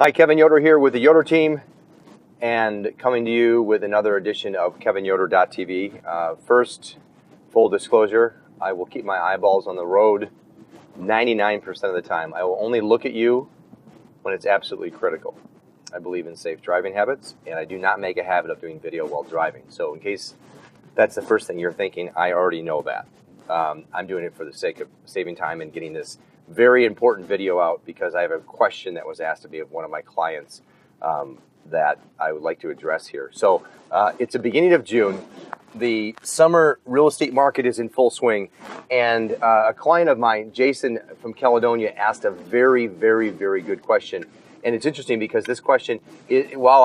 Hi, Kevin Yoder here with the Yoder team, and coming to you with another edition of KevinYoder.tv. First, full disclosure, I will keep my eyeballs on the road 99% of the time. I will only look at you when it's absolutely critical. I believe in safe driving habits, and I do not make a habit of doing video while driving. So in case that's the first thing you're thinking, I already know that. I'm doing it for the sake of saving time and getting this very important video out because I have a question that was asked of me of one of my clients that I would like to address here. So it's the beginning of June. The summer real estate market is in full swing, and a client of mine, Jason from Caledonia, asked a very, very, very good question. And it's interesting because this question, while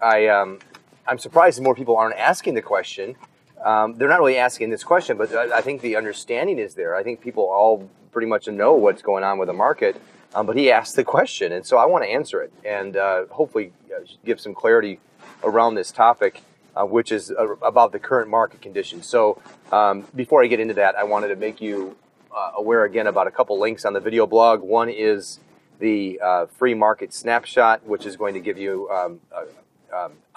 I'm surprised more people aren't asking the question. They're not really asking this question, but I think the understanding is there. I think people all pretty much know what's going on with the market, but he asked the question, and so I want to answer it and hopefully give some clarity around this topic, which is about the current market conditions. So before I get into that, I wanted to make you aware again about a couple links on the video blog. One is the free market snapshot, which is going to give you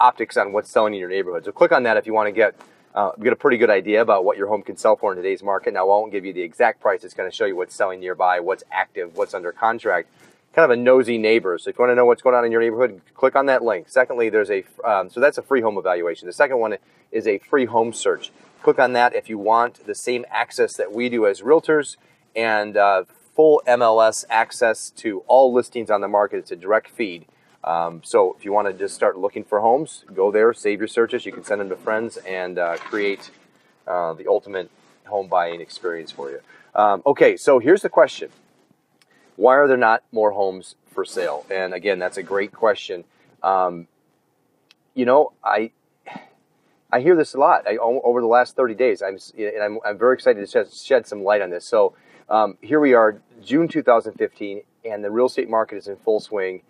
optics on what's selling in your neighborhood. So click on that if you want to get a pretty good idea about what your home can sell for in today's market. Now, I won't give you the exact price. It's going to show you what's selling nearby, what's active, what's under contract. Kind of a nosy neighbor. So if you want to know what's going on in your neighborhood, click on that link. Secondly, there's so that's a free home evaluation. The second one is a free home search. Click on that if you want the same access that we do as realtors and full MLS access to all listings on the market. It's a direct feed. So if you want to just start looking for homes, go there, save your searches. You can send them to friends and create the ultimate home buying experience for you. Okay, so here's the question. Why are there not more homes for sale? And again, that's a great question. I hear this a lot over the last 30 days. I'm very excited to shed some light on this. So here we are, June 2015, and the real estate market is in full swing.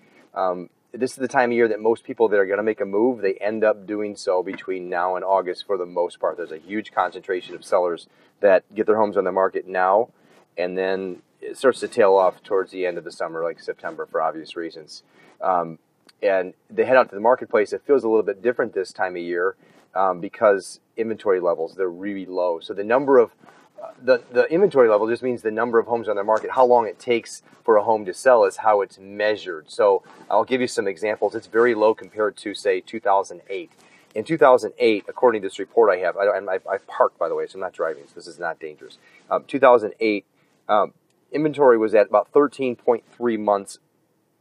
This is the time of year that most people that are going to make a move, they end up doing so between now and August for the most part. There's a huge concentration of sellers that get their homes on the market now, and then it starts to tail off towards the end of the summer, like September, for obvious reasons. And they head out to the marketplace. It feels a little bit different this time of year because inventory levels, they're really low. So the number of the inventory level just means the number of homes on the market. How long it takes for a home to sell is how it's measured. So I'll give you some examples. It's very low compared to, say, 2008. In 2008, according to this report I have, I parked, by the way, so I'm not driving, so this is not dangerous. 2008, inventory was at about 13.3 months.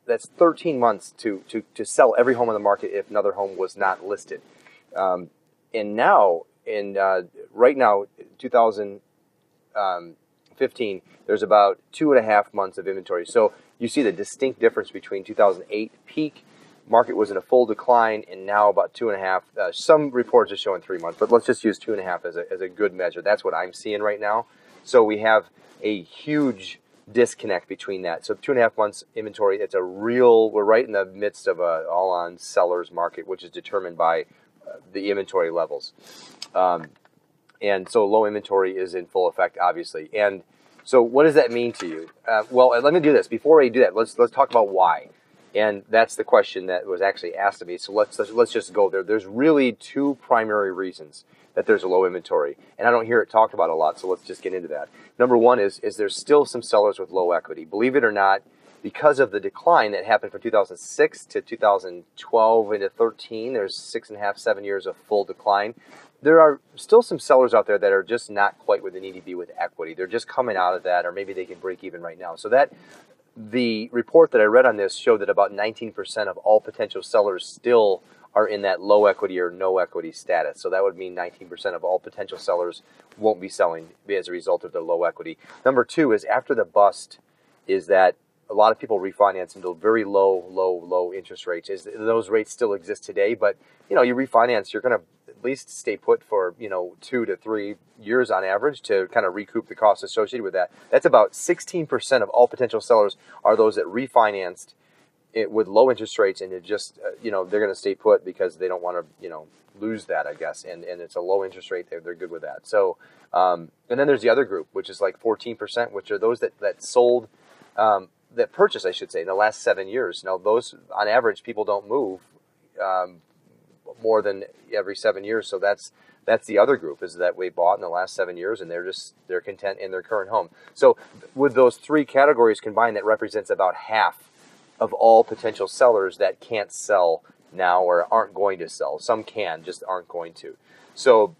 That's 13 months to sell every home on the market if another home was not listed. And now, right now, 2015, there's about 2.5 months of inventory. So you see the distinct difference between 2008 peak, market was in a full decline, and now about 2.5. Some reports are showing 3 months, but let's just use 2.5 as a good measure. That's what I'm seeing right now. So we have a huge disconnect between that. So 2.5 months inventory, we're right in the midst of a all-on seller's market, which is determined by the inventory levels. And so low inventory is in full effect, obviously. And so what does that mean to you? Well, let me do this. Before I do that, let's talk about why. And that's the question that was actually asked of me. So let's just go there. There's really two primary reasons that there's a low inventory. And I don't hear it talked about a lot, so let's just get into that. Number one is there's still some sellers with low equity. Believe it or not, because of the decline that happened from 2006 to 2012 into 13, there's 6.5, 7 years of full decline. There are still some sellers out there that are just not quite where they need to be with equity. They're just coming out of that, or maybe they can break even right now. So the report that I read on this showed that about 19% of all potential sellers still are in that low equity or no equity status. So that would mean 19% of all potential sellers won't be selling as a result of their low equity. Number two is after the bust is that a lot of people refinance into very low interest rates. Those rates still exist today, but you refinance, you're going to at least stay put for 2 to 3 years on average to kind of recoup the costs associated with that. That's about 16% of all potential sellers are those that refinanced it with low interest rates, and it just they're going to stay put because they don't want to lose that, I guess, and it's a low interest rate. They're good with that. So and then there's the other group, which is like 14%, which are those that sold that purchase, I should say, in the last 7 years. Now, those on average, people don't move more than every 7 years. So that's the other group, is that we bought in the last 7 years, and they're content in their current home. So with those three categories combined, that represents about half of all potential sellers that can't sell now or aren't going to sell. Some can, just aren't going to. So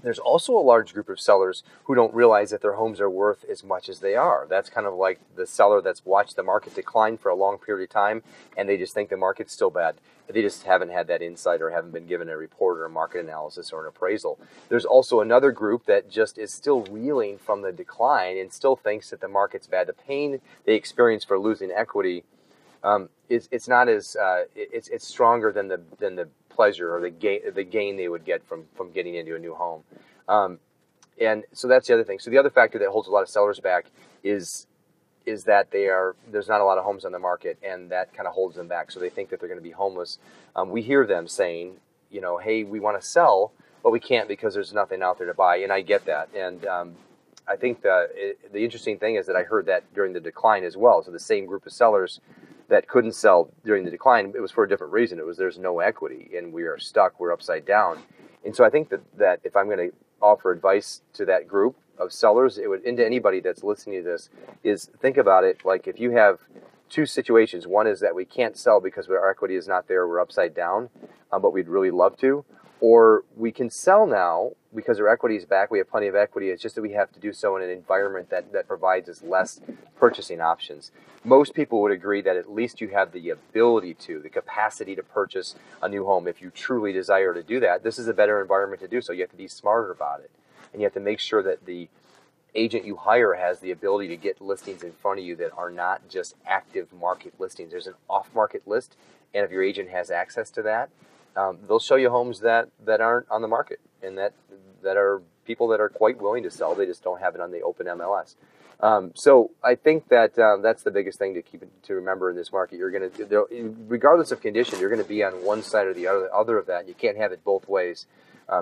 there's also a large group of sellers who don't realize that their homes are worth as much as they are. That's kind of like the seller that's watched the market decline for a long period of time, and they just think the market's still bad. They just haven't had that insight or haven't been given a report or a market analysis or an appraisal. There's also another group that just is still reeling from the decline and still thinks that the market's bad. The pain they experience for losing equity it's not as it's stronger than the pleasure or the gain they would get from getting into a new home. And so that's the other thing. So the other factor that holds a lot of sellers back is that there's not a lot of homes on the market, and that kind of holds them back. So they think that they're going to be homeless. We hear them saying, hey, we want to sell, but we can't because there's nothing out there to buy. And I get that. And I think the interesting thing is that I heard that during the decline as well. So the same group of sellers that couldn't sell during the decline, it was for a different reason. It was there's no equity, and we are stuck. We're upside down. And so I think that if I'm going to offer advice to that group of sellers, and to anybody that's listening to this, is think about it like if you have two situations. One is that we can't sell because our equity is not there. We're upside down, but we'd really love to. Or we can sell now because our equity is back. We have plenty of equity. It's just that we have to do so in an environment that provides us less purchasing options. Most people would agree that at least you have the ability the capacity to purchase a new home. If you truly desire to do that, this is a better environment to do so. You have to be smarter about it. And you have to make sure that the agent you hire has the ability to get listings in front of you that are not just active market listings. There's an off-market list, and if your agent has access to that, they'll show you homes that aren't on the market, and that are people that are quite willing to sell. They just don't have it on the open MLS. So I think that that's the biggest thing to remember in this market. You're going to, regardless of condition, you're going to be on one side or the other of that. And you can't have it both ways. I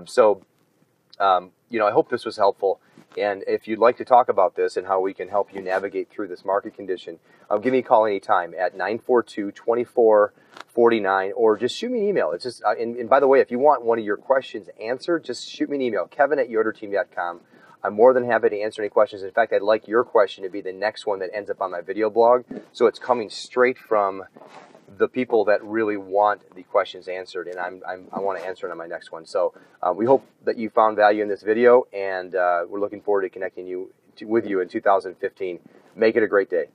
hope this was helpful. And if you'd like to talk about this and how we can help you navigate through this market condition, give me a call anytime at 942-2449, or just shoot me an email. It's just, and by the way, if you want one of your questions answered, just shoot me an email, kevin@yoderteam.com. I'm more than happy to answer any questions. In fact, I'd like your question to be the next one that ends up on my video blog, so it's coming straight from the people that really want the questions answered, and I want to answer it on my next one. So we hope that you found value in this video, and we're looking forward to connecting with you in 2015. Make it a great day.